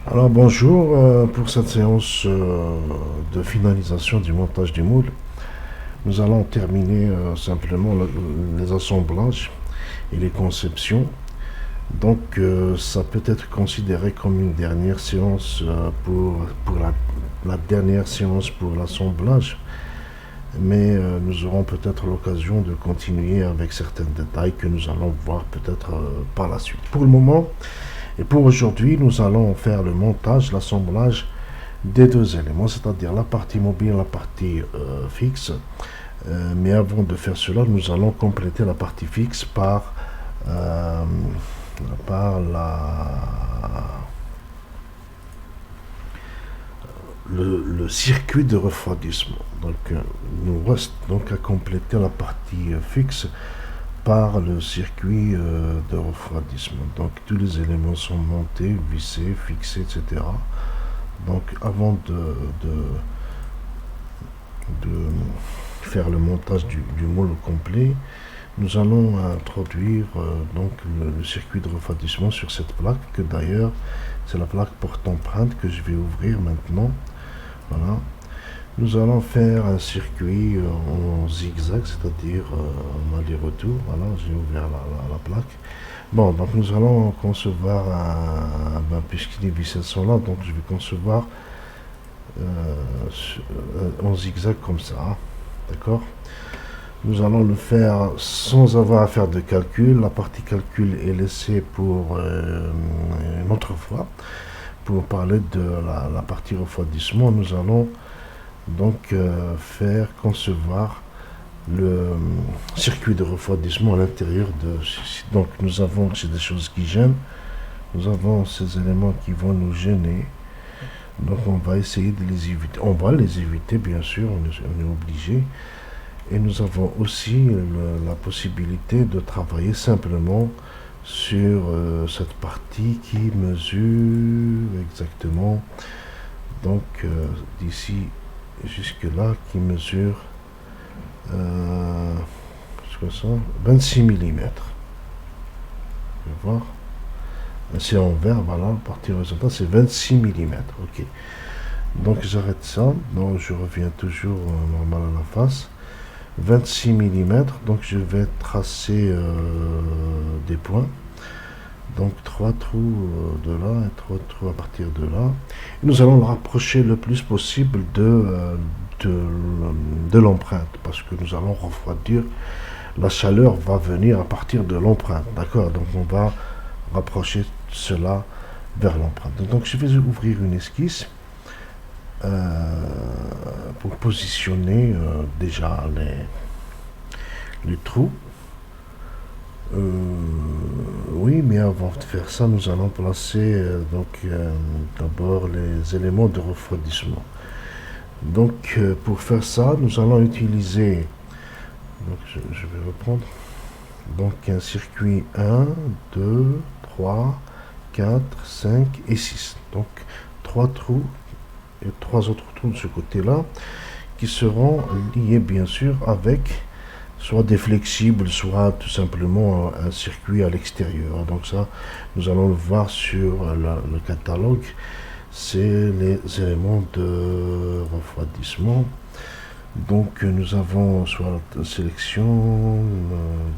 Alors bonjour, pour cette séance de finalisation du montage du moule, nous allons terminer simplement les assemblages et les conceptions. Donc ça peut être considéré comme une dernière séance pour la dernière séance pour l'assemblage, mais nous aurons peut-être l'occasion de continuer avec certains détails que nous allons voir peut-être par la suite. Pour le moment, et pour aujourd'hui, nous allons faire le montage, l'assemblage des deux éléments, c'est-à-dire la partie mobile et la partie fixe. Mais avant de faire cela, nous allons compléter la partie fixe euh, par le circuit de refroidissement. Donc, nous reste donc à compléter la partie fixe par le circuit de refroidissement. Donc tous les éléments sont montés, vissés, fixés, etc. Donc avant de faire le montage du moule complet, nous allons introduire donc le circuit de refroidissement sur cette plaque, que d'ailleurs c'est la plaque porte-empreinte que je vais ouvrir maintenant. Voilà. Nous allons faire un circuit en zigzag, c'est-à-dire en aller-retour. Voilà, j'ai ouvert la plaque. Bon, donc nous allons concevoir puisque les vis sont là, donc je vais concevoir en zigzag comme ça. D'accord. Nous allons le faire sans avoir à faire de calcul. La partie calcul est laissée pour une autre fois. Pour parler de la partie refroidissement, nous allons donc faire concevoir le circuit de refroidissement à l'intérieur de... Donc nous avons, c'est des choses qui gênent, nous avons ces éléments qui vont nous gêner, donc on va essayer de les éviter. On va les éviter bien sûr, on est obligé. Et nous avons aussi la possibilité de travailler simplement sur cette partie qui mesure exactement, donc d'ici jusque là, qui mesure 26 mm. Vous voir. C'est en vert, voilà, la partie horizontale, c'est 26 mm. Ok. Donc j'arrête ça. Donc je reviens toujours normal à la face. 26 mm. Donc je vais tracer des points. Donc 3 trous de là et 3 trous à partir de là. Et nous allons le rapprocher le plus possible de l'empreinte, parce que nous allons refroidir. La chaleur va venir à partir de l'empreinte, d'accord. Donc on va rapprocher cela vers l'empreinte. Donc je vais ouvrir une esquisse pour positionner déjà les trous. Oui, mais avant de faire ça, nous allons placer d'abord les éléments de refroidissement. Donc pour faire ça, nous allons utiliser, donc je vais reprendre, donc un circuit 1, 2, 3, 4, 5 et 6. Donc 3 trous et 3 autres trous de ce côté-là qui seront liés bien sûr avec soit des flexibles, soit tout simplement un circuit à l'extérieur. Donc ça, nous allons le voir sur le catalogue. C'est les éléments de refroidissement. Donc nous avons soit la sélection,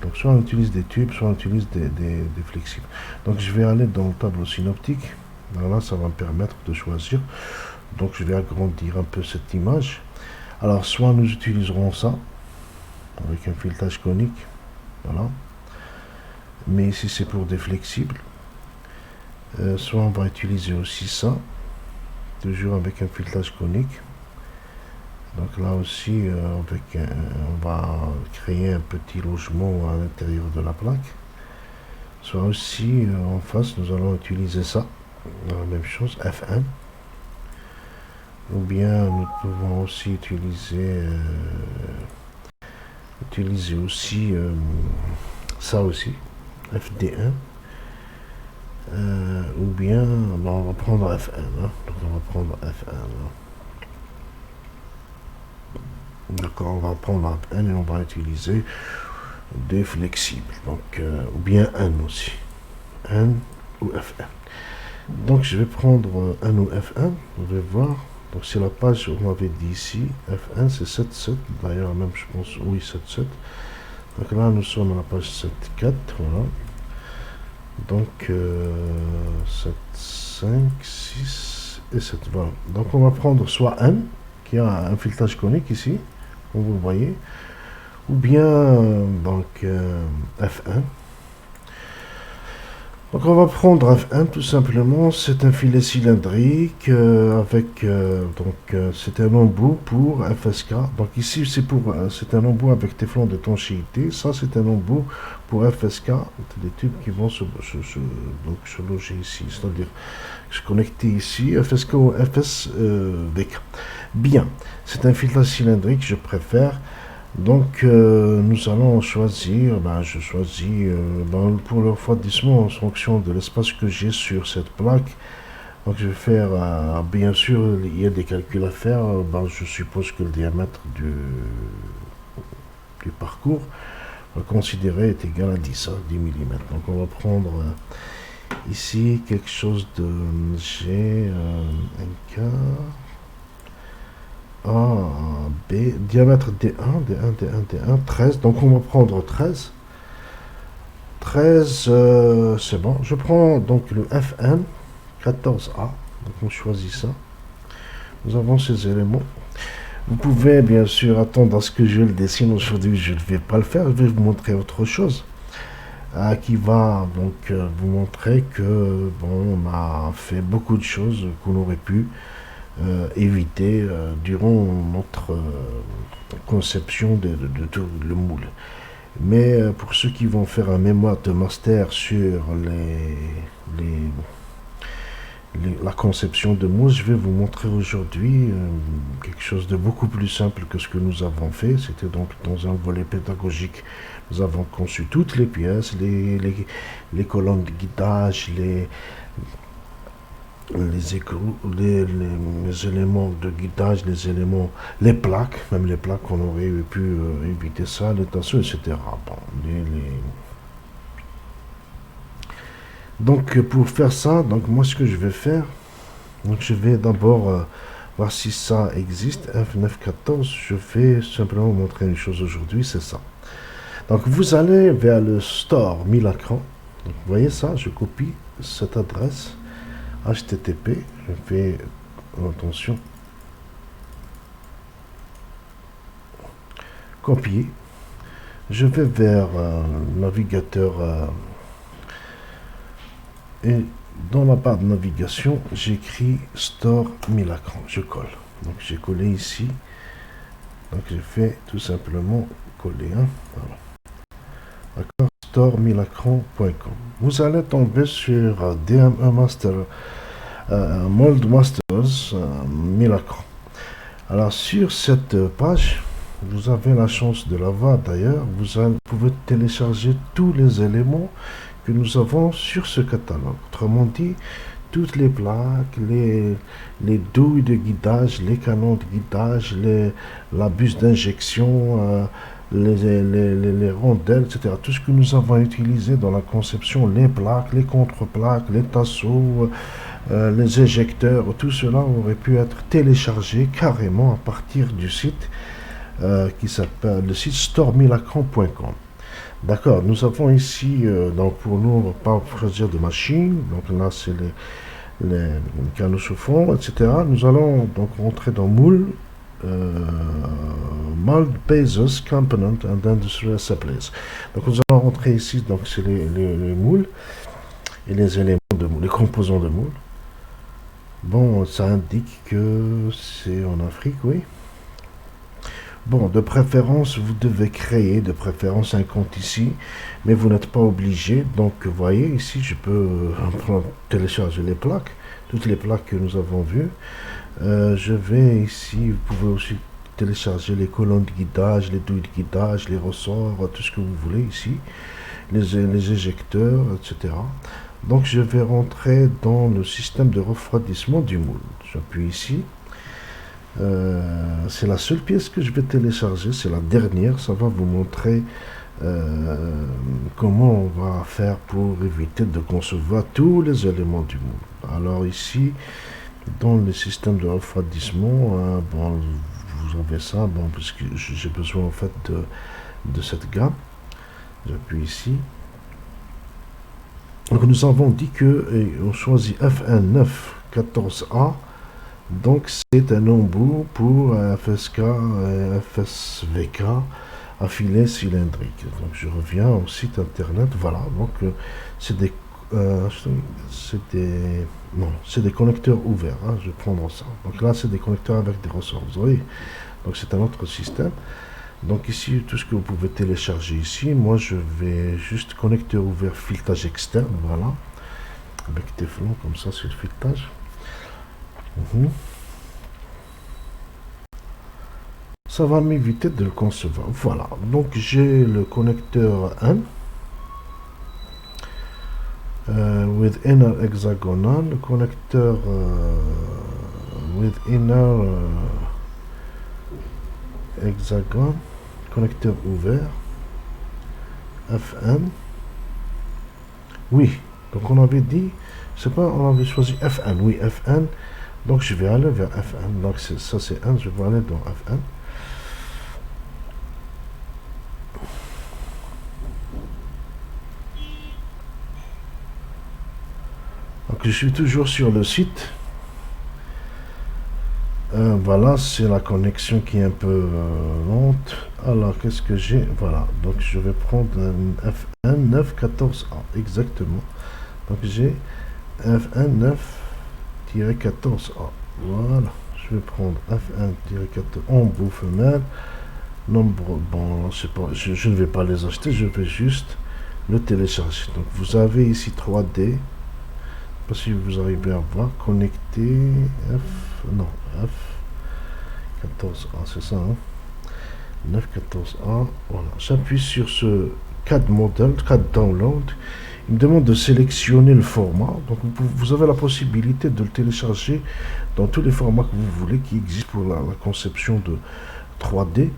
donc soit on utilise des tubes, soit on utilise des flexibles. Donc je vais aller dans le tableau synoptique. Voilà, ça va me permettre de choisir. Donc je vais agrandir un peu cette image. Alors soit nous utiliserons ça avec un filetage conique, voilà. Mais ici c'est pour des flexibles. Soit on va utiliser aussi ça, toujours avec un filetage conique. Donc là aussi, on va créer un petit logement à l'intérieur de la plaque. Soit aussi en face, nous allons utiliser ça, la même chose, F1. Ou bien nous pouvons aussi utiliser aussi ça aussi, FD1. Ou bien on va prendre F1. Hein. Donc on va prendre F1. D'accord, on va prendre F1 et on va utiliser des flexibles. Donc, ou bien un aussi. Un ou F1. Donc je vais prendre un ou F1, vous allez voir. Donc c'est la page, on m'avait dit ici, F1 c'est 7.7, d'ailleurs même je pense, oui 7.7. Donc là nous sommes à la page 7.4, voilà. Donc 7, 5, 6 et 7, voilà. Donc on va prendre soit N, qui a un filetage conique ici, comme vous le voyez, ou bien donc F1. Donc on va prendre F1 tout simplement, c'est un filet cylindrique avec c'est un embout pour FSK. Donc ici c'est un embout avec téflon d'étanchéité, ça c'est un embout pour FSK, des tubes qui vont donc, se loger ici, c'est-à-dire se connecter ici, FSK ou FSVK. Bien, c'est un filetage cylindrique, je préfère. Donc nous allons choisir, je choisis pour le refroidissement en fonction de l'espace que j'ai sur cette plaque. Donc je vais faire, bien sûr il y a des calculs à faire, je suppose que le diamètre du parcours considéré est égal à 10, 10 mm. Donc on va prendre ici quelque chose de G, un quart. A, B, diamètre D1, D1, D1, D1, 13. Donc on va prendre 13. 13, c'est bon. Je prends donc le FN 14A. Donc on choisit ça. Nous avons ces éléments. Vous pouvez bien sûr attendre à ce que je le dessine. Aujourd'hui, je ne vais pas le faire. Je vais vous montrer autre chose qui va donc vous montrer que on a fait beaucoup de choses qu'on aurait pu éviter durant notre conception de le moule. Mais pour ceux qui vont faire un mémoire de master sur la conception de moule, je vais vous montrer aujourd'hui quelque chose de beaucoup plus simple que ce que nous avons fait. C'était donc dans un volet pédagogique. Nous avons conçu toutes les pièces, les colonnes de guidage, les éléments de guidage, les plaques, même les plaques, on aurait pu éviter ça, les tasseaux, etc. Bon, donc pour faire ça, donc moi ce que je vais faire, donc je vais d'abord voir si ça existe, F914, je vais simplement vous montrer une chose aujourd'hui, c'est ça. Donc vous allez vers le store Milacran, vous voyez ça, je copie cette adresse, HTTP, je fais attention, copier, je vais vers navigateur et dans la barre de navigation j'écris store Milacran, je colle, donc j'ai collé ici, donc j'ai fait tout simplement coller, voilà. D'accord, storemilacran.com. Vous allez tomber sur DME Master, Mold Masters Milacran. Alors sur cette page, vous avez la chance de l'avoir d'ailleurs, vous pouvez télécharger tous les éléments que nous avons sur ce catalogue. Autrement dit, toutes les plaques, les douilles de guidage, les canons de guidage, la buse d'injection, les rondelles, etc. Tout ce que nous avons utilisé dans la conception, les plaques, les contre-plaques, les tasseaux, les éjecteurs, tout cela aurait pu être téléchargé carrément à partir du site qui s'appelle le site storemilacran.com. D'accord, nous avons ici, donc pour nous, on ne va pas choisir de machine, donc là c'est les canaux chauffants, etc. Nous allons donc rentrer dans Moule, Mold Bases Component and Industrial Assemblies. Donc nous allons rentrer ici, donc c'est les moules et les éléments de moule, les composants de moule. Bon, ça indique que c'est en Afrique, oui. Bon, de préférence, vous devez créer de préférence un compte ici, mais vous n'êtes pas obligé. Donc, vous voyez, ici, je peux télécharger les plaques, toutes les plaques que nous avons vues. Je vais ici, vous pouvez aussi télécharger les colonnes de guidage, les douilles de guidage, les ressorts, tout ce que vous voulez ici, les éjecteurs, etc. Donc, je vais rentrer dans le système de refroidissement du moule. J'appuie ici. C'est la seule pièce que je vais télécharger, c'est la dernière, ça va vous montrer comment on va faire pour éviter de concevoir tous les éléments du moule. Alors ici, dans le système de refroidissement, bon, vous avez ça, bon, parce que j'ai besoin en fait de cette gamme. J'appuie ici. Donc nous avons dit que on choisit FN 914A. Donc c'est un embout pour FSK et FSVK à filet cylindrique. Donc je reviens au site internet. Voilà, donc c'est des c'est des connecteurs ouverts. Hein, je vais prendre ça. Donc là c'est des connecteurs avec des ressorts. Vous voyez. Donc c'est un autre système. Donc ici, tout ce que vous pouvez télécharger ici, moi je vais juste connecteur ouvert filetage externe, voilà, avec Teflon, comme ça c'est le filetage. Ça va m'éviter de le concevoir. Voilà, donc j'ai le connecteur 1 with inner hexagonal, le connecteur with inner hexagone, connecteur ouvert, FN. Oui, donc on avait dit, c'est pas, on avait choisi FN, oui, FN. Donc je vais aller vers FN. Donc ça c'est 1, je vais aller dans FN. Donc je suis toujours sur le site. Voilà, c'est la connexion qui est un peu lente. Alors, qu'est-ce que j'ai? Voilà, donc je vais prendre un FN 914A, exactement. Donc j'ai FN 9-14A. Voilà, je vais prendre FN-14 embout femelle. Nombre, bon, je ne vais pas les acheter, je vais juste le télécharger. Donc vous avez ici 3D. Pas si vous arrivez à voir, connecter F14A, c'est ça, hein? 914A, voilà. J'appuie sur ce CAD model, CAD download. Il me demande de sélectionner le format. Donc vous avez la possibilité de le télécharger dans tous les formats que vous voulez qui existent pour la conception de 3D.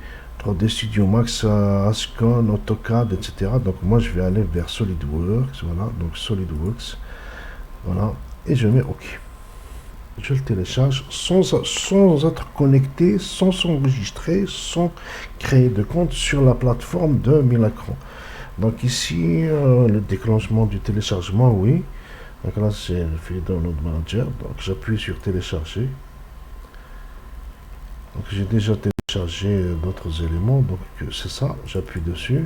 3D Studio Max, Ascon, AutoCAD, etc. Donc moi je vais aller vers SolidWorks, voilà, donc SolidWorks. Voilà, et je mets OK. Je le télécharge sans être connecté, sans s'enregistrer, sans créer de compte sur la plateforme de Milacron. Donc ici, le déclenchement du téléchargement, oui. Donc là, c'est le fil Download Manager. Donc j'appuie sur télécharger. Donc j'ai déjà téléchargé d'autres éléments. Donc c'est ça, j'appuie dessus.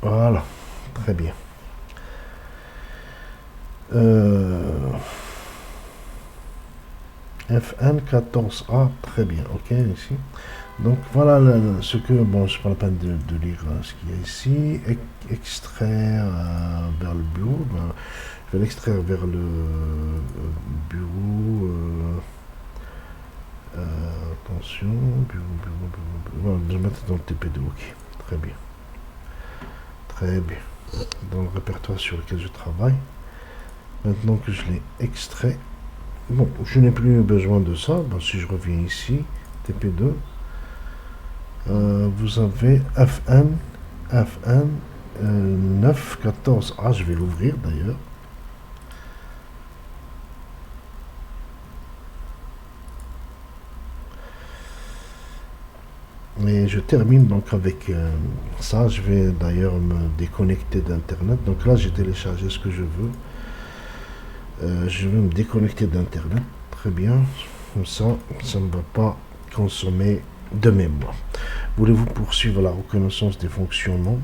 Voilà, très bien. FN14A, très bien, ok, ici. Donc voilà ce que, bon, je prends la peine de lire ce qu'il y a ici. Extraire vers le bureau, ben, je vais l'extraire vers le bureau. Attention, bureau. Voilà, je vais mettre dans le TP2, ok, très bien. Très bien. Dans le répertoire sur lequel je travaille. Maintenant que je l'ai extrait, bon, je n'ai plus besoin de ça. Ben, si je reviens ici, TP2, vous avez FN 914A, je vais l'ouvrir d'ailleurs. Et je termine donc avec ça. Je vais d'ailleurs me déconnecter d'internet. Donc là j'ai téléchargé ce que je veux. Je vais me déconnecter d'internet. Très bien. Comme ça ne va pas consommer de mémoire. Voulez-vous poursuivre la reconnaissance des fonctionnements?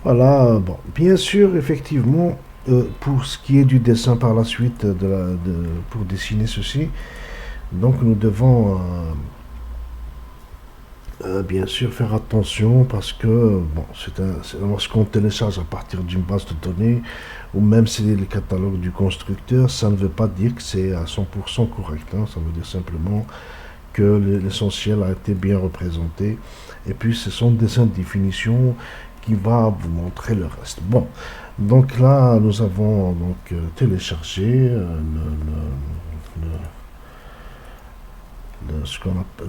Voilà. Bon, bien sûr, effectivement, pour ce qui est du dessin par la suite, pour dessiner ceci, donc nous devons bien sûr faire attention parce que bon, lorsqu'on télécharge à partir d'une base de données ou même si c'est le catalogue du constructeur, ça ne veut pas dire que c'est à 100% correct, hein. Ça veut dire simplement que l'essentiel a été bien représenté et puis ce sont des définitions qui va vous montrer le reste. Bon, donc là nous avons donc téléchargé ce qu'on appelle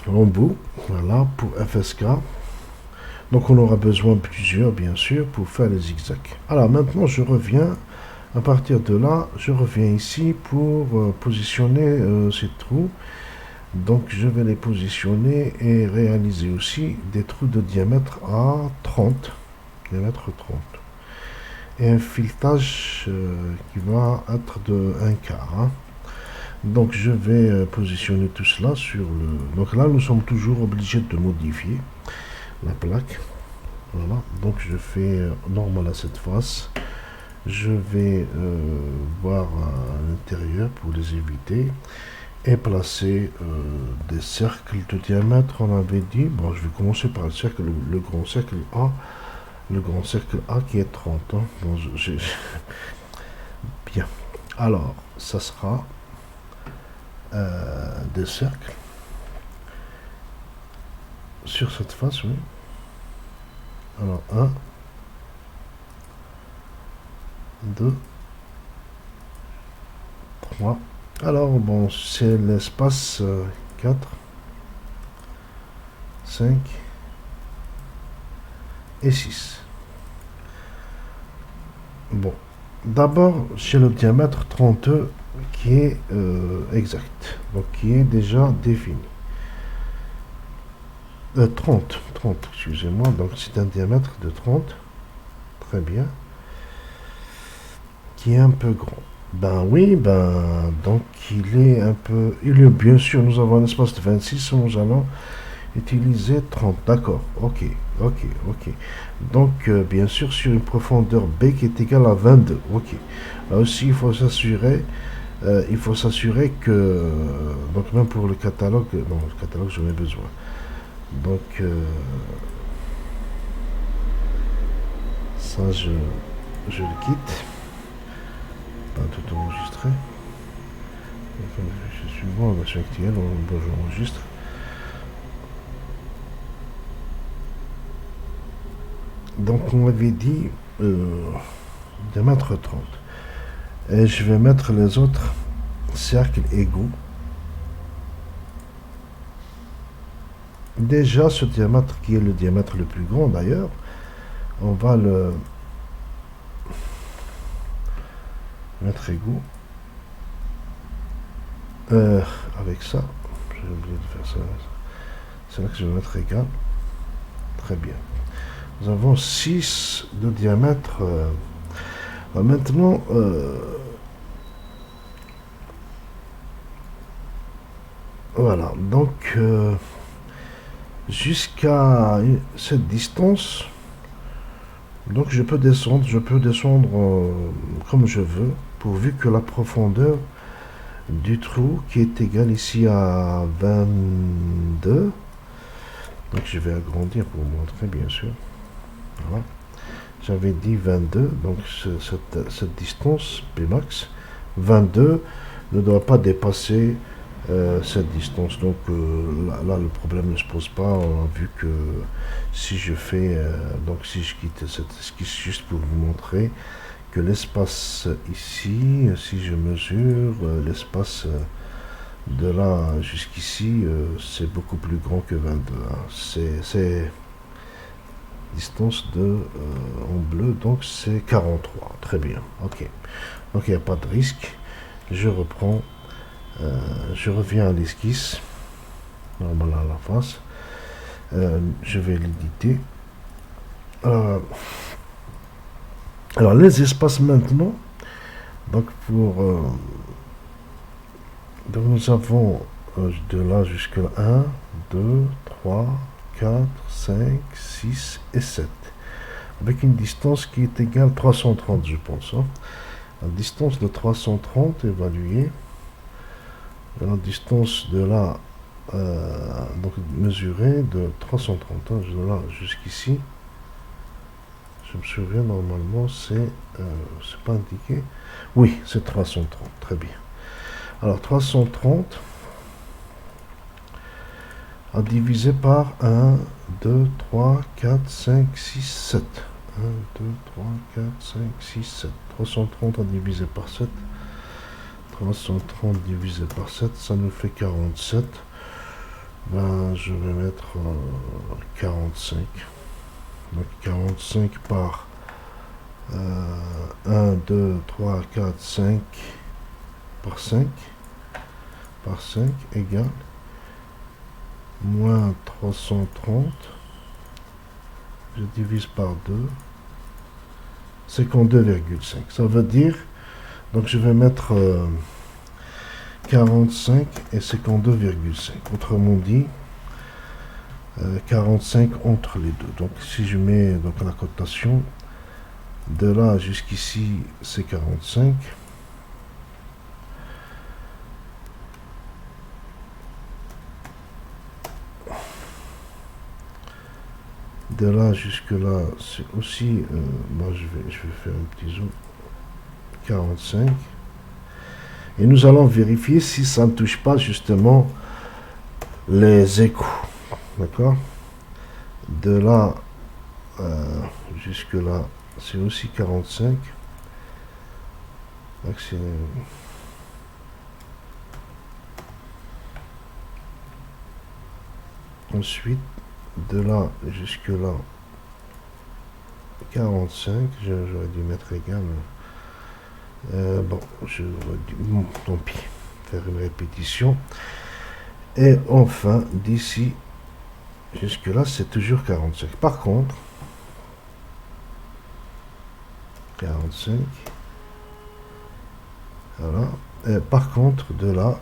l'embout, voilà, pour FSK. Donc on aura besoin de plusieurs, bien sûr, pour faire les zigzags. Alors maintenant, je reviens, à partir de là, je reviens ici pour positionner ces trous. Donc je vais les positionner et réaliser aussi des trous de diamètre à 30, diamètre 30. Et un filetage qui va être de 1/4. Hein. Donc je vais positionner tout cela sur le... Donc là, nous sommes toujours obligés de modifier la plaque. Voilà, donc je fais normal à cette face. Je vais voir à l'intérieur pour les éviter et placer des cercles de diamètre. On avait dit, bon, je vais commencer par le cercle, le grand cercle A. Le grand cercle A qui est 30. Hein. Bon, bien. Alors, ça sera des cercles sur cette face, oui. Alors, 1, 2, 3. Alors, bon, c'est l'espace 4, 5 et 6. Bon, d'abord, j'ai le diamètre 32 qui est exact, donc qui est déjà défini. 30, excusez-moi, donc c'est un diamètre de 30, très bien, qui est un peu grand. Ben oui, ben, donc il est un peu, bien sûr, nous avons un espace de 26, nous allons utiliser 30, d'accord, ok. Donc, bien sûr, sur une profondeur B qui est égale à 22, ok. Là aussi, il faut s'assurer que, donc même pour le catalogue, non, le catalogue, j'en ai besoin. Donc, ça, je le quitte. Pas tout enregistré. Je suis bon, la version actuelle, j'enregistre. Donc, on avait dit diamètre 30. Et je vais mettre les autres cercles égaux. Déjà, ce diamètre qui est le diamètre le plus grand d'ailleurs, on va le mettre égaux. Avec ça, j'ai oublié de faire ça. C'est là que je vais mettre égal. Très bien. Nous avons 6 de diamètre. Maintenant, voilà. Donc, jusqu'à cette distance, donc je peux descendre comme je veux, pourvu que la profondeur du trou qui est égal ici à 22. Donc je vais agrandir pour vous montrer, bien sûr. Voilà. J'avais dit 22, donc cette distance Pmax 22 ne doit pas dépasser cette distance. Donc là, le problème ne se pose pas. On a vu que si je fais, donc si je quitte cette esquisse juste pour vous montrer que l'espace ici, si je mesure l'espace de là jusqu'ici, c'est beaucoup plus grand que 22. Hein. C'est distance de en bleu, donc c'est 43. Très bien, ok. Donc il n'y a pas de risque. Je reprends, je reviens à l'esquisse, normal à la face. Je vais l'éditer. Alors les espaces maintenant, donc donc nous avons de là jusqu'à 1, 2, 3, 4, 5, 6 et 7. Avec une distance qui est égale à 330, je pense. Hein. La distance de 330 évaluée. La distance de là, donc mesurée de 330. Hein, de là jusqu'ici. Je me souviens, normalement, c'est pas indiqué. Oui, c'est 330. Très bien. Alors, 330 à diviser par 1, 2, 3, 4, 5, 6, 7. 1, 2, 3, 4, 5, 6, 7. 330 à diviser par 7. 330 divisé par 7, ça nous fait 47. Ben, je vais mettre 45. Donc 45 par 1, 2, 3, 4, 5 par 5 égale moins 330. Je divise par 2. 52,5. Ça veut dire, donc je vais mettre 45 et 52,5. Autrement dit, 45 entre les deux. Donc si je mets donc la cotation, de là jusqu'ici, c'est 45. De là jusque là, c'est aussi, moi je vais faire un petit zoom, 45. Et nous allons vérifier si ça ne touche pas justement les échos. D'accord? De là jusque là, c'est aussi 45. Donc ensuite, de là jusque là, 45. J'aurais dû mettre égal. Bon, bon, tant pis. Faire une répétition. Et enfin, d'ici jusque là, c'est toujours 45. Par contre, 45. Voilà. Par contre, de là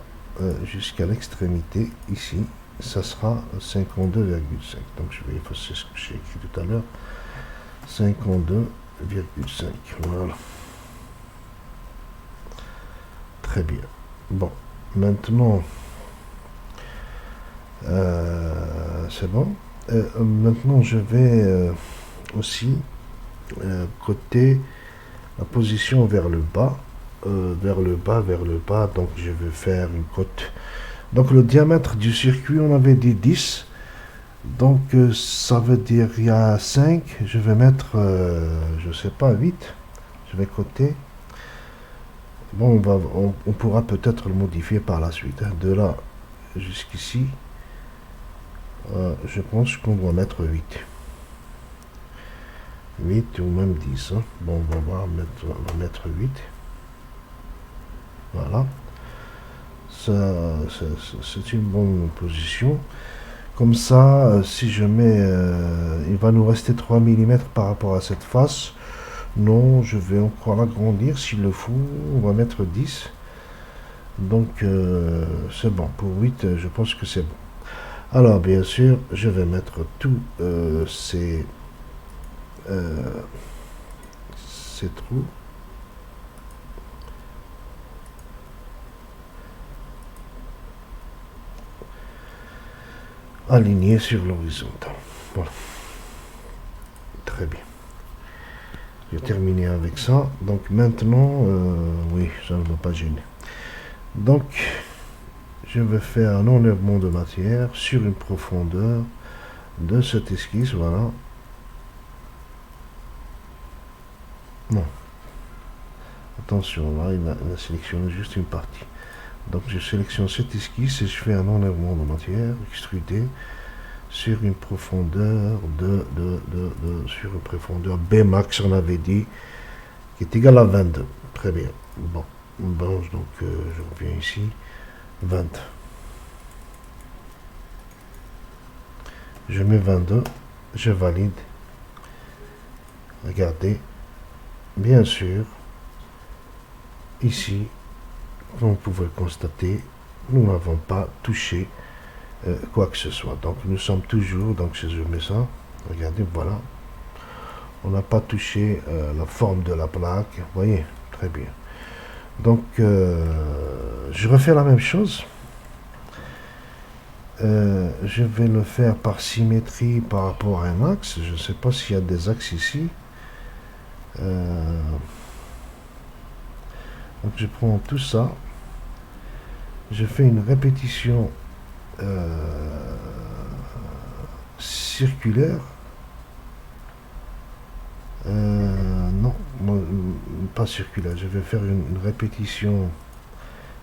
jusqu'à l'extrémité, ici, ça sera 52,5. Donc je vais effacer ce que j'ai écrit tout à l'heure. 52,5. Voilà. Très bien. Bon, maintenant, c'est bon. Maintenant, je vais aussi coter la position vers le bas. Vers le bas. Donc, je vais faire une cote. Donc, le diamètre du circuit, on avait dit 10. Donc, ça veut dire il y a 5. Je vais mettre, je sais pas, 8. Je vais coter. Bon, on pourra peut-être le modifier par la suite. Hein. De là jusqu'ici, je pense qu'on doit mettre 8. 8 ou même 10. Hein. Bon, on va mettre 8. Voilà. C'est une bonne position. Comme ça, si je mets... il va nous rester 3 mm par rapport à cette face. Non, je vais encore l'agrandir s'il le faut. On va mettre 10. Donc, c'est bon. Pour 8, je pense que c'est bon. Alors, bien sûr, je vais mettre tous ces trous. Alignés sur l'horizontale. Voilà. Très bien. J'ai terminé avec ça. Donc maintenant, oui, ça ne va pas gêner. Donc, je vais faire un enlèvement de matière sur une profondeur de cette esquisse. Voilà. Non. Attention, là, il a sélectionné juste une partie. Donc, je sélectionne cette esquisse et je fais un enlèvement de matière extrudée sur une profondeur sur une profondeur B max, on avait dit, qui est égale à 22. Très bien. Bon, donc je reviens ici. 20. Je mets 22. Je valide. Regardez. Bien sûr, ici, comme vous pouvez le constater, nous n'avons pas touché quoi que ce soit. Donc nous sommes toujours, donc si je mets ça, regardez, voilà. On n'a pas touché la forme de la plaque. Vous voyez, très bien. Donc, je refais la même chose. Je vais le faire par symétrie par rapport à un axe. Je ne sais pas s'il y a des axes ici. Donc, je prends tout ça. Je fais une répétition circulaire. Non, pas circulaire. Je vais faire une répétition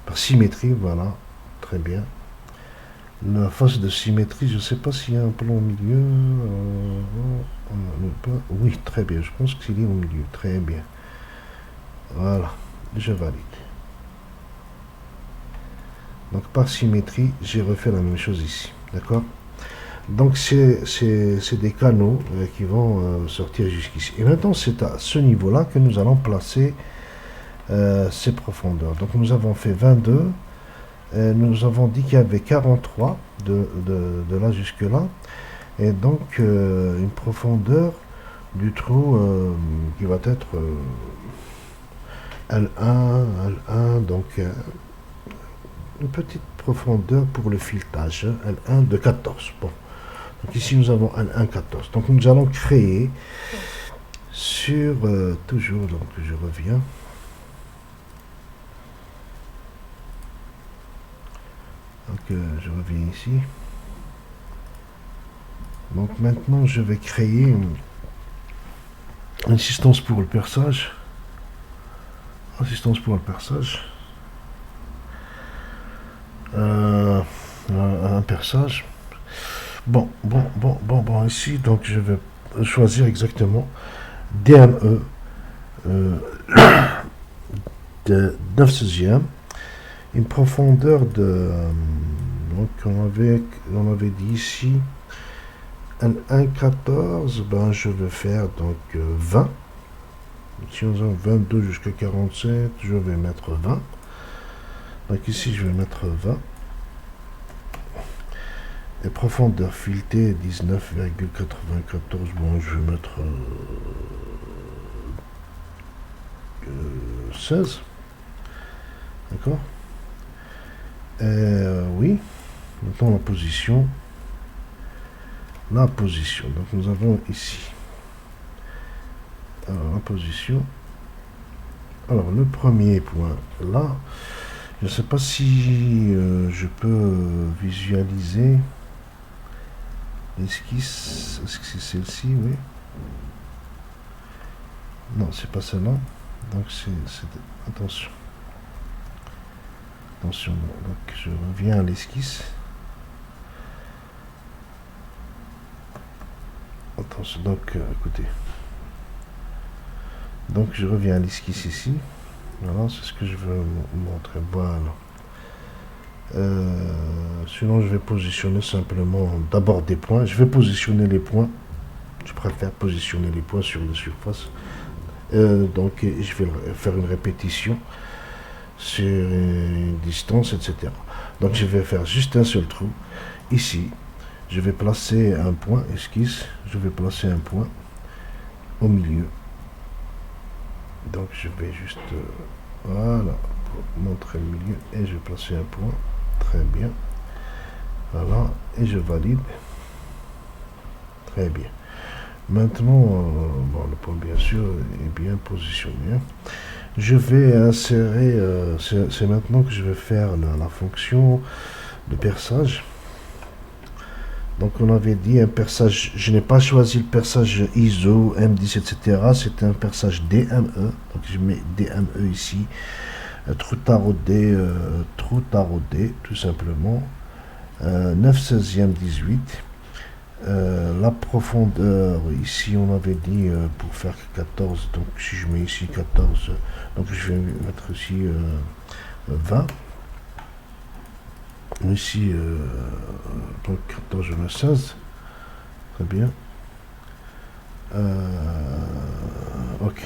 par symétrie, voilà, très bien. La face de symétrie, je ne sais pas s'il y a un plan au milieu. Oui, très bien, je pense qu'il est au milieu, très bien. Voilà, je valide. Donc par symétrie, j'ai refait la même chose ici, d'accord? Donc c'est des canaux qui vont sortir jusqu'ici. Et maintenant, c'est à ce niveau-là que nous allons placer ces profondeurs. Donc nous avons fait 22. Nous avons dit qu'il y avait 43 de là jusque là. Et donc une profondeur du trou qui va être L1, L1, donc une petite profondeur pour le filetage, L1 de 14. Bon. Donc ici nous avons L1 14. Donc nous allons créer sur toujours, donc je reviens. Donc je reviens ici. Donc maintenant je vais créer une assistance pour le perçage. Assistance pour le perçage. Un perçage. Bon, ici, donc je vais choisir exactement DME de 9/16e, une profondeur de, donc on avait dit ici, N1 14, ben je vais faire donc 20. Si on a 22 jusqu'à 47, je vais mettre 20. Donc ici, je vais mettre 20. Et profondeur filetée 19,94. Bon, je vais mettre 16. D'accord. Oui. Maintenant la position. La position. Donc nous avons ici. Alors la position. Alors le premier point là. Je ne sais pas si je peux visualiser l'esquisse. Est-ce que c'est celle-ci? Oui. Non, c'est pas celle-là. Donc c'est... Attention. Attention. Donc je reviens à l'esquisse. Attention. Donc écoutez. Donc je reviens à l'esquisse ici. Voilà, c'est ce que je veux montrer. Voilà. Sinon, je vais positionner simplement d'abord des points. Je vais positionner les points. Je préfère positionner les points sur la surface. Donc, je vais faire une répétition sur une distance, etc. Donc, je vais faire juste un seul trou. Ici, je vais placer un point, esquisse. Je vais placer un point au milieu. Donc je vais juste voilà pour montrer le milieu et je vais placer un point. Très bien. Voilà et je valide. Très bien. Maintenant bon, le point bien sûr est bien positionné. Je vais insérer c'est maintenant que je vais faire la fonction de perçage. Donc on avait dit un perçage, je n'ai pas choisi le perçage ISO, M10, etc. C'est un perçage DME. Donc je mets DME ici. Trou taraudé, tout simplement. 9/16e 18. La profondeur, ici on avait dit pour faire 14. Donc si je mets ici 14, donc je vais mettre ici 20. Ici, donc 14, je mets 16. Très bien. Ok.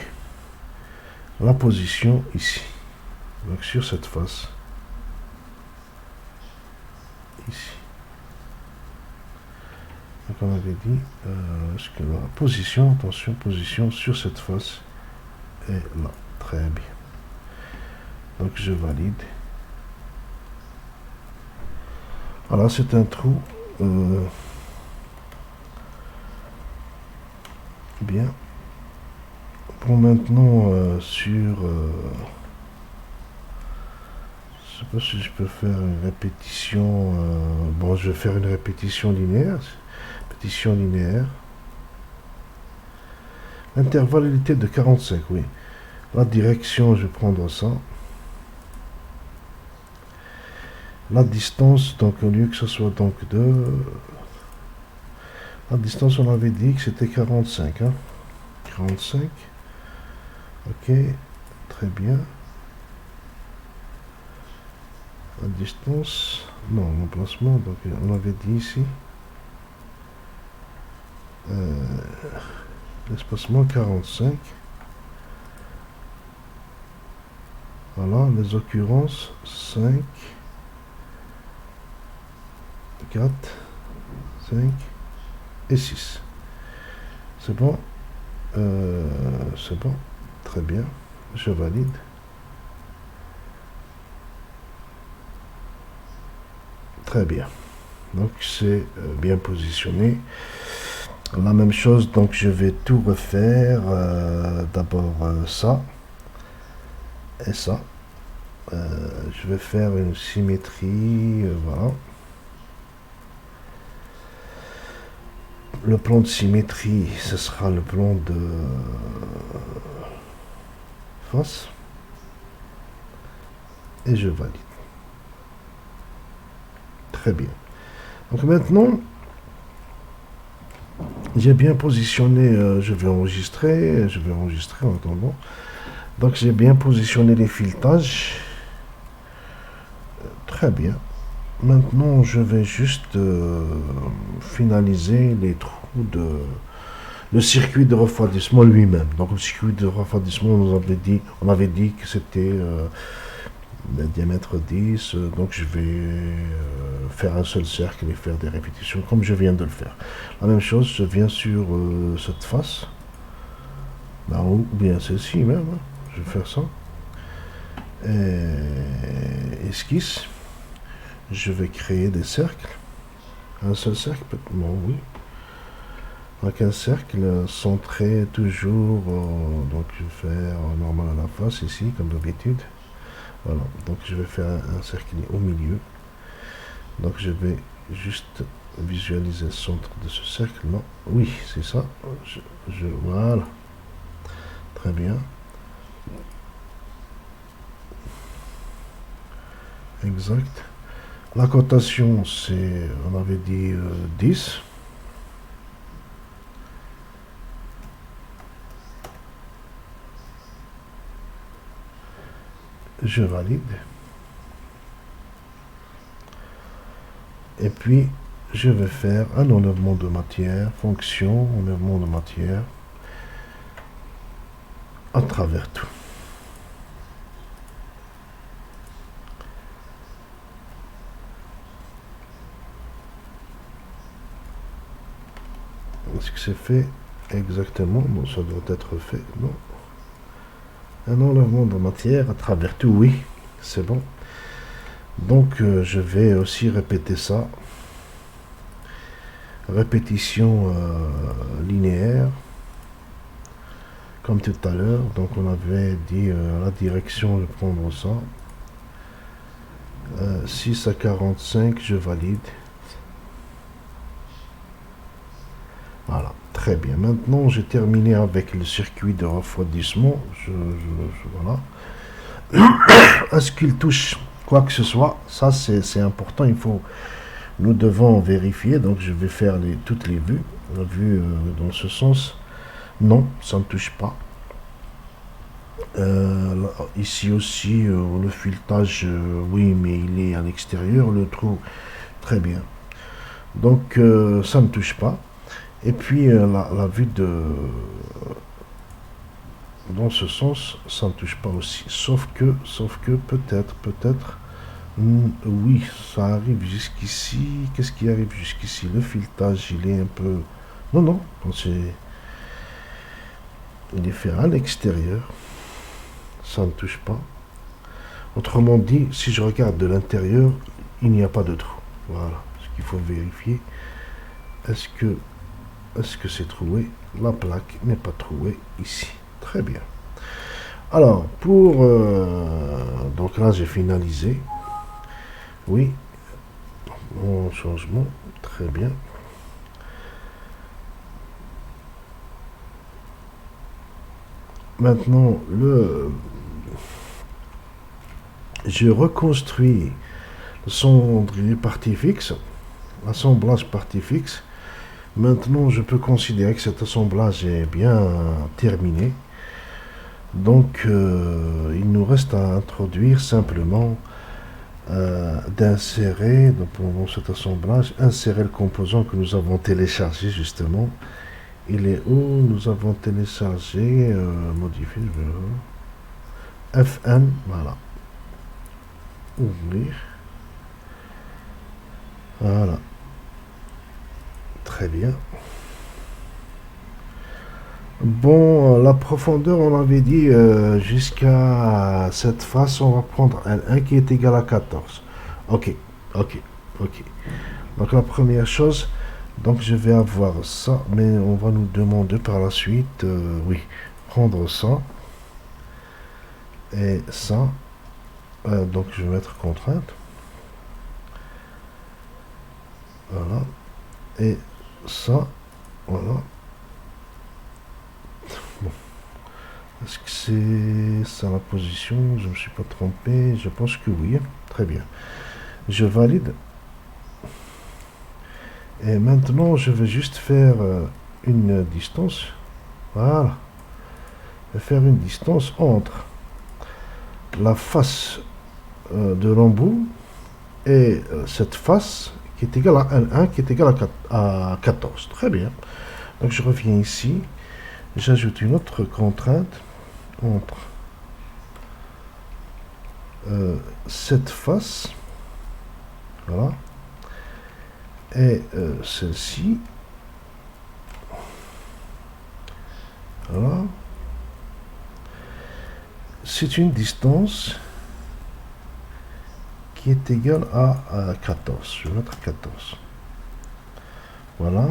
La position ici. Donc sur cette face. Ici. Donc on avait dit, est-ce que la position, attention, position sur cette face est là. Très bien. Donc je valide. Voilà, c'est un trou. Bien. Pour maintenant, sur... je sais pas si je peux faire une répétition. Bon, je vais faire une répétition linéaire. Répétition linéaire. Intervallalité de 45, oui. La direction, je vais prendre ça. La distance, donc au lieu que ce soit donc de... La distance, on avait dit que c'était 45. Hein. 45. Ok, très bien. La distance, non, l'emplacement, donc on avait dit ici. L'espacement 45. Voilà, les occurrences 5, 4, 5 et 6. C'est bon. C'est bon. Très bien. Je valide. Très bien. Donc c'est bien positionné. La même chose, donc je vais tout refaire. D'abord ça et ça. Je vais faire une symétrie. Voilà. Le plan de symétrie, ce sera le plan de face. Et je valide. Très bien. Donc maintenant, j'ai bien positionné, je vais enregistrer en attendant. Donc j'ai bien positionné les filetages. Très bien. Maintenant, je vais juste finaliser les trous de le circuit de refroidissement lui-même. Donc le circuit de refroidissement, on avait dit que c'était le diamètre 10. Donc je vais faire un seul cercle et faire des répétitions comme je viens de le faire. La même chose, je viens sur cette face. Ben, ou bien celle-ci même. Hein. Je vais faire ça. Et esquisse. Je vais créer des cercles. Un seul cercle, bon, oui. Donc un cercle centré toujours. Donc je vais faire normal à la face ici, comme d'habitude. Voilà. Donc je vais faire un cercle au milieu. Donc je vais juste visualiser le centre de ce cercle. Non, oui, c'est ça. Voilà. Très bien. Exact. La cotation, c'est, on avait dit 10. Je valide. Et puis, je vais faire un enlèvement de matière, fonction, enlèvement de matière, à travers tout. Est-ce que c'est fait exactement? Non, ça doit être fait. Non. Un enlèvement de matière à travers tout, oui, c'est bon. Donc, je vais aussi répéter ça. Répétition linéaire, comme tout à l'heure. Donc, on avait dit la direction de prendre ça. 6 à 45, je valide. Voilà, très bien. Maintenant, j'ai terminé avec le circuit de refroidissement. Voilà. Est-ce qu'il touche quoi que ce soit? Ça, c'est important. Nous devons vérifier. Donc, je vais faire toutes les vues. La vue dans ce sens. Non, ça ne touche pas. Là, ici aussi, le filetage, oui, mais il est à l'extérieur. Le trou, très bien. Donc, ça ne touche pas. Et puis la vue dans ce sens, ça ne touche pas aussi. Sauf que peut-être, oui, ça arrive jusqu'ici. Qu'est-ce qui arrive jusqu'ici? Le filetage, il est un peu... Non, il est fait à l'extérieur. Ça ne touche pas. Autrement dit, si je regarde de l'intérieur, il n'y a pas de trou. Voilà, ce qu'il faut vérifier. Est-ce que c'est troué? La plaque n'est pas trouée ici. Très bien. Alors, donc là, j'ai finalisé. Oui. Mon changement. Très bien. Maintenant, je reconstruis cendrier partie fixe, assemblage partie fixe. Maintenant, je peux considérer que cet assemblage est bien terminé. Donc, il nous reste à introduire simplement d'insérer, dans cet assemblage, insérer le composant que nous avons téléchargé justement. Il est où? Nous avons téléchargé, modifier, FN, voilà. Ouvrir. Voilà. Très bien. Bon, la profondeur, on avait dit jusqu'à cette face, on va prendre L1 qui est égal à 14. Ok, ok, ok. Donc la première chose, donc je vais avoir ça, mais on va nous demander par la suite, oui, prendre ça et ça. Donc je vais mettre contrainte. Voilà. Et ça, voilà. Bon. Est-ce que c'est ça la position? Je ne me suis pas trompé. Je pense que oui. Très bien. Je valide. Et maintenant, je vais juste faire une distance. Voilà. Je vais faire une distance entre la face de l'embout et cette face qui est égale à L1 qui est égale à 14. Très bien. Donc je reviens ici. J'ajoute une autre contrainte entre cette face, voilà, et celle-ci, voilà. C'est une distance qui est égale à 14. Je vais mettre 14. Voilà.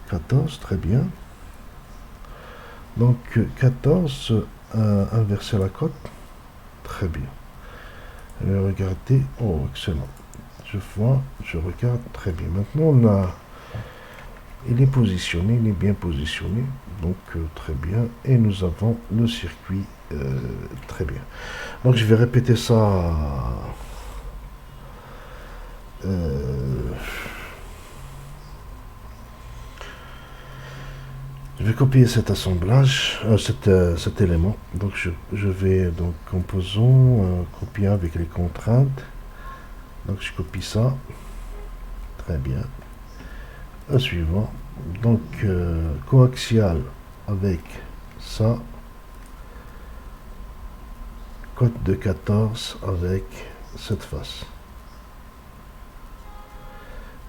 14, très bien. Donc 14, inverser la cote. Très bien. Je vais regarder. Oh, excellent. Je vois, je regarde très bien. Maintenant, il est positionné, il est bien positionné. Donc très bien. Et nous avons le circuit. Très bien. Donc je vais répéter ça. Je vais copier cet assemblage, cet élément. Donc je vais donc composons, copier avec les contraintes. Donc je copie ça. Très bien. Le suivant. Donc coaxial avec ça. Cote de 14 avec cette face.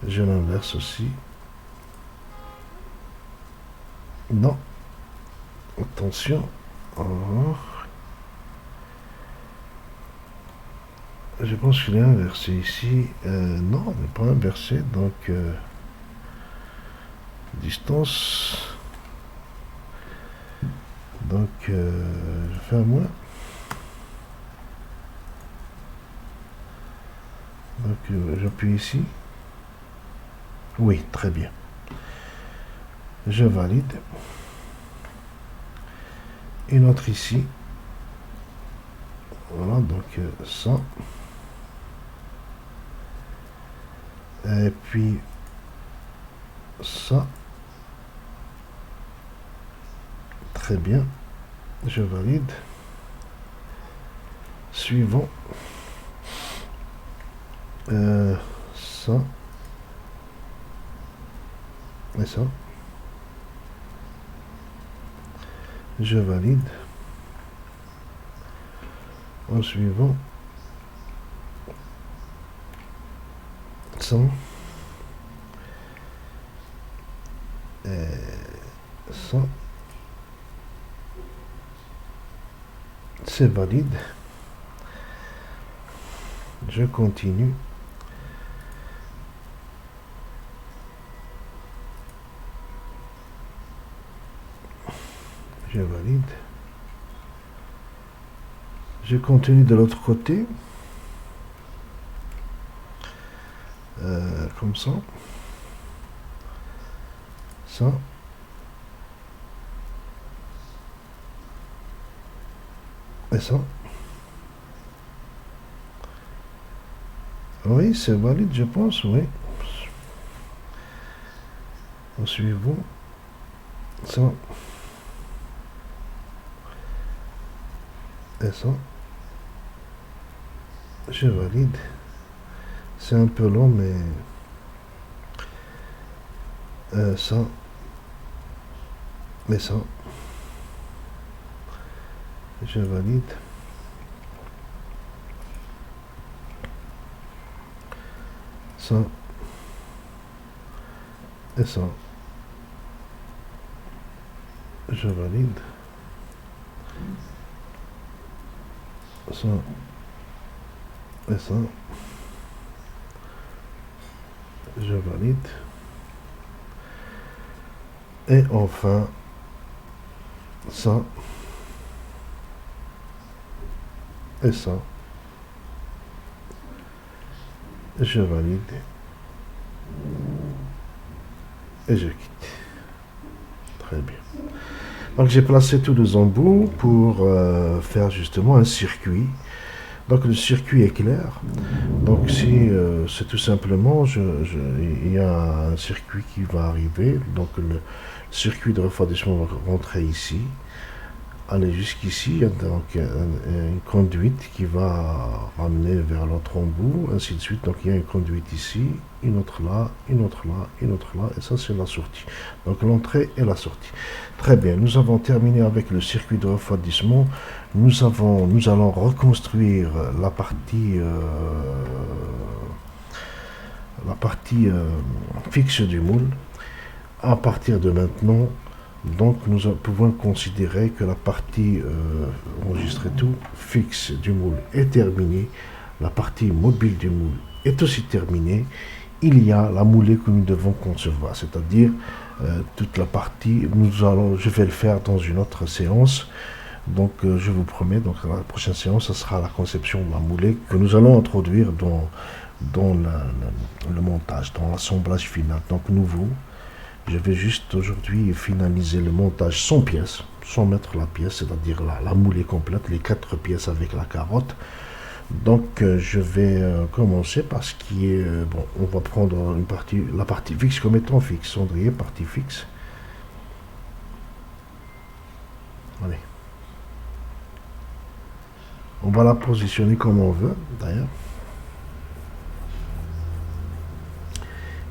Je l'inverse aussi. Non. Attention. Je pense qu'il est inversé ici. Non, il n'est pas inversé. Donc, distance. Donc, je fais un moins. Donc, j'appuie ici. Oui, très bien. Je valide. Une autre ici. Voilà, donc ça. Et puis ça. Très bien. Je valide. Suivant. Ça. Et ça. Je valide. En suivant. Ça. Et ça. C'est valide. Je continue. Je valide. Je continue de l'autre côté. Comme ça. Ça. Et ça. Oui, c'est valide, je pense, oui. Suivons. Ça. Et ça. Je valide. C'est un peu long, mais... ça. Et ça. Je valide. Ça. Et ça. Je valide. Ça. Et ça. Je valide. Et enfin, ça. Et ça. Je valide. Et je quitte. Très bien. Donc j'ai placé tous les embouts pour faire justement un circuit. Donc le circuit est clair. Donc si c'est tout simplement, il y a un circuit qui va arriver. Donc le circuit de refroidissement va rentrer ici. Aller jusqu'ici, il y a donc une conduite qui va ramener vers l'autre embout, ainsi de suite. Donc il y a une conduite ici, une autre là, une autre là, une autre là, et ça c'est la sortie. Donc l'entrée et la sortie. Très bien, nous avons terminé avec le circuit de refroidissement. Nous allons reconstruire la partie fixe du moule. À partir de maintenant, donc nous pouvons considérer que la partie enregistrée tout fixe du moule est terminée. La partie mobile du moule est aussi terminée. Il y a la moulée que nous devons concevoir, c'est-à-dire toute la partie. Je vais le faire dans une autre séance. Donc je vous promets, donc la prochaine séance, ce sera la conception de la moulée que nous allons introduire dans le montage, dans l'assemblage final. Donc nouveau. Je vais juste aujourd'hui finaliser le montage sans pièce, sans mettre la pièce, c'est-à-dire la moulée complète, les 4 pièces avec la carotte. Donc je vais commencer par ce qui est... bon, on va prendre la partie fixe comme étant fixe. Cendrier, partie fixe. Allez. On va la positionner comme on veut, d'ailleurs.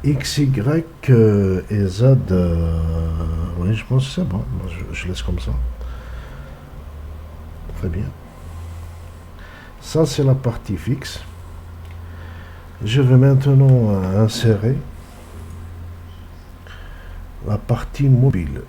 X, Y et Z, oui, je pense que c'est bon. Je laisse comme ça. Très bien. Ça, c'est la partie fixe. Je vais maintenant insérer la partie mobile.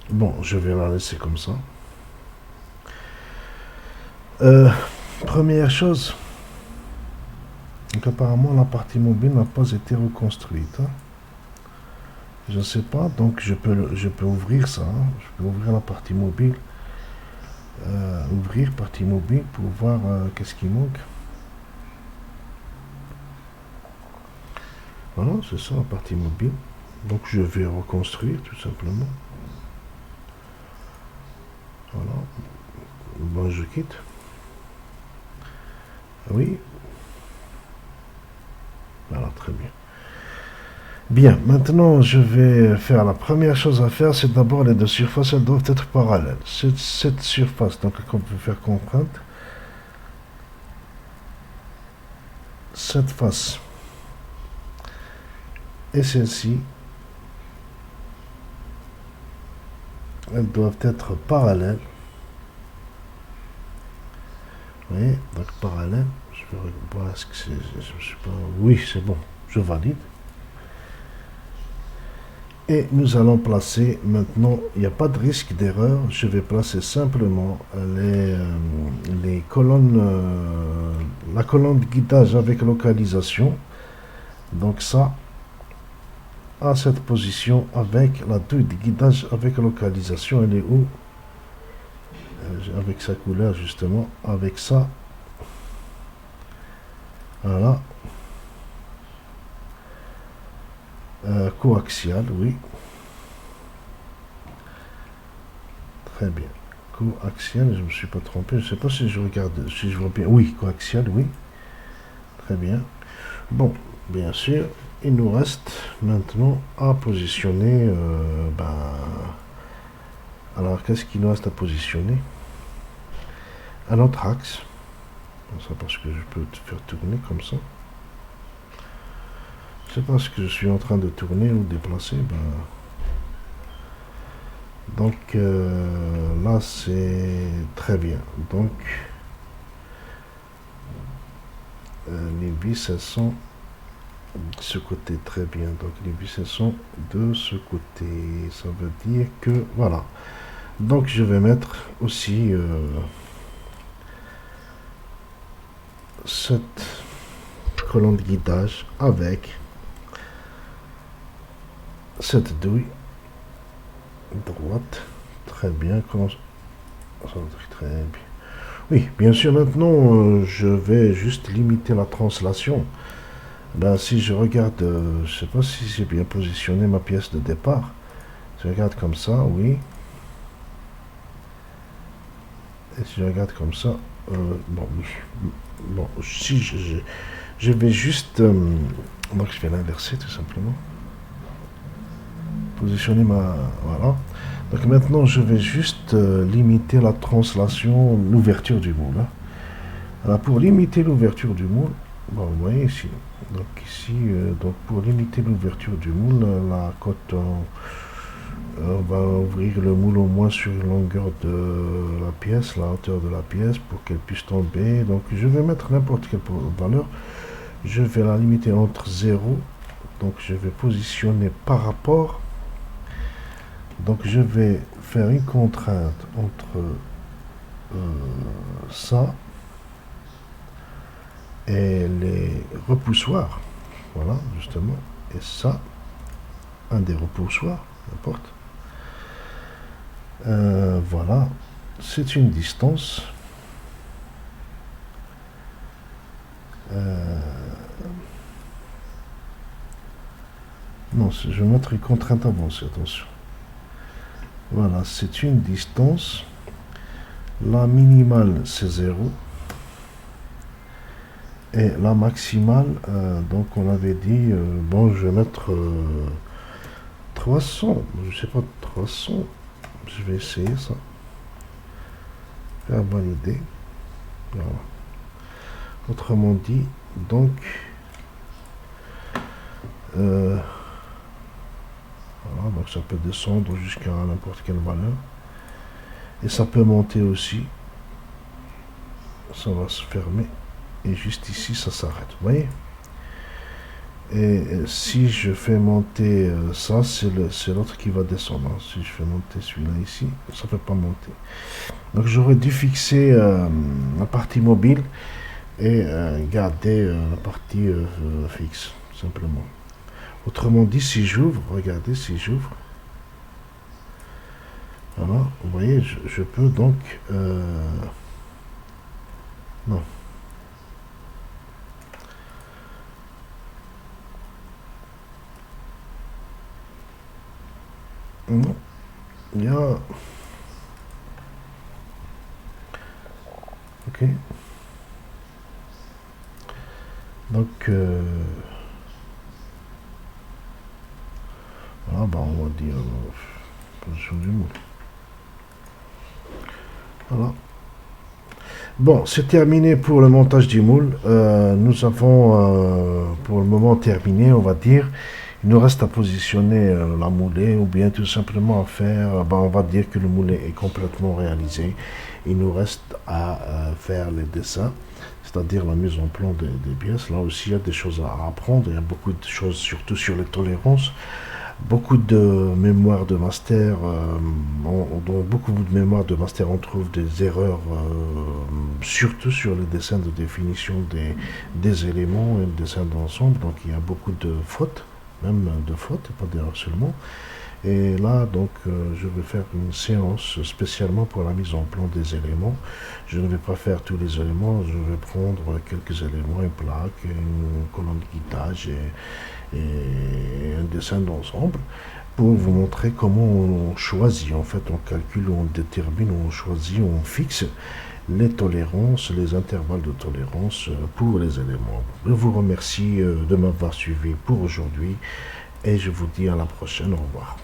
Bon, je vais la laisser comme ça. Première chose, donc apparemment la partie mobile n'a pas été reconstruite. Hein. Je ne sais pas, donc je peux ouvrir ça. Hein. Je peux ouvrir la partie mobile. Ouvrir partie mobile pour voir qu'est-ce qui manque. Voilà, c'est ça la partie mobile. Donc je vais reconstruire tout simplement. Voilà. Bon, je quitte. Oui. Voilà, très bien. Bien, maintenant je vais faire la première chose à faire, c'est d'abord les deux surfaces, elles doivent être parallèles. Cette surface, donc on peut faire contrainte. Cette face et celle-ci, elles doivent être parallèles. Vous voyez, donc parallèle. Je vais voir est-ce que c'est. Je sais pas. Oui, c'est bon. Je valide. Et nous allons placer maintenant, il n'y a pas de risque d'erreur, je vais placer simplement les colonnes, la colonne de guidage avec localisation. Donc ça, à cette position avec la douille de guidage avec localisation, elle est où? Avec sa couleur justement, avec ça. Voilà. Coaxial, oui. Très bien. Coaxial, je ne me suis pas trompé. Je ne sais pas si je regarde, si je vois bien. Oui, coaxial, oui. Très bien. Bon, bien sûr, il nous reste maintenant à positionner. Alors, qu'est-ce qu'il nous reste à positionner? Un autre axe. Ça parce que je peux te faire tourner comme ça. C'est parce que je suis en train de tourner ou déplacer. Donc là c'est très bien. Donc les vis elles sont de ce côté, très bien. Donc les vis elles sont de ce côté. Ça veut dire que voilà. Donc je vais mettre aussi cette colonne de guidage avec cette douille droite. Très bien. Très bien. Oui, bien sûr, maintenant, je vais juste limiter la translation. Si je regarde, je ne sais pas si j'ai bien positionné ma pièce de départ. Si je regarde comme ça, oui. Et si je regarde comme ça, bon, oui. Bon, si je vais juste... donc, je vais l'inverser, tout simplement. Positionner ma... Voilà. Donc maintenant, je vais juste limiter la translation, l'ouverture du moule. Hein. Alors, pour limiter l'ouverture du moule, bon, vous voyez ici. Donc ici, donc pour limiter l'ouverture du moule, la cote, on va ouvrir le moule au moins sur une longueur de la pièce, la hauteur de la pièce, pour qu'elle puisse tomber. Donc je vais mettre n'importe quelle valeur. Je vais la limiter entre 0. Donc je vais positionner par rapport. Donc je vais faire une contrainte entre ça et les repoussoirs. Voilà, justement. Et ça, un des repoussoirs, n'importe. Voilà, c'est une distance. Non, je vais mettre une contrainte avancée, attention. Voilà, c'est une distance. La minimale, c'est 0. Et la maximale, donc on avait dit, bon, je vais mettre 300. Je sais pas, 300. Je vais essayer ça. Faire valider. Voilà. Autrement dit, donc, voilà, donc ça peut descendre jusqu'à n'importe quelle valeur. Et ça peut monter aussi. Ça va se fermer. Et juste ici, ça s'arrête. Vous voyez? Et si je fais monter ça, c'est l'autre qui va descendre. Si je fais monter celui-là ici, ça ne peut pas monter. Donc j'aurais dû fixer la partie mobile et garder la partie fixe, simplement. Autrement dit, si j'ouvre, regardez, si j'ouvre, voilà, vous voyez, je peux donc... non. Non. Il y a... Ok. Donc... voilà, on va dire... position du moule. Voilà. Bon, c'est terminé pour le montage du moule. Nous avons pour le moment terminé, on va dire. Il nous reste à positionner la moulée ou bien tout simplement à faire, on va dire que le moulé est complètement réalisé. Il nous reste à faire les dessins, c'est-à-dire la mise en plan des pièces. Là aussi, il y a des choses à apprendre. Il y a beaucoup de choses, surtout sur les tolérances. Beaucoup de mémoires de master, dans beaucoup de mémoires de master, on trouve des erreurs, surtout sur le dessin de définition des éléments et le dessin d'ensemble. Donc il y a beaucoup de fautes, même de fautes, pas d'erreurs seulement. Et là, donc, je vais faire une séance spécialement pour la mise en plan des éléments. Je ne vais pas faire tous les éléments, je vais prendre quelques éléments, une plaque, une colonne de guidage et un dessin d'ensemble pour vous montrer comment on choisit, en fait, on calcule, on détermine, on choisit, on fixe les tolérances, les intervalles de tolérance pour les éléments. Je vous remercie de m'avoir suivi pour aujourd'hui et je vous dis à la prochaine. Au revoir.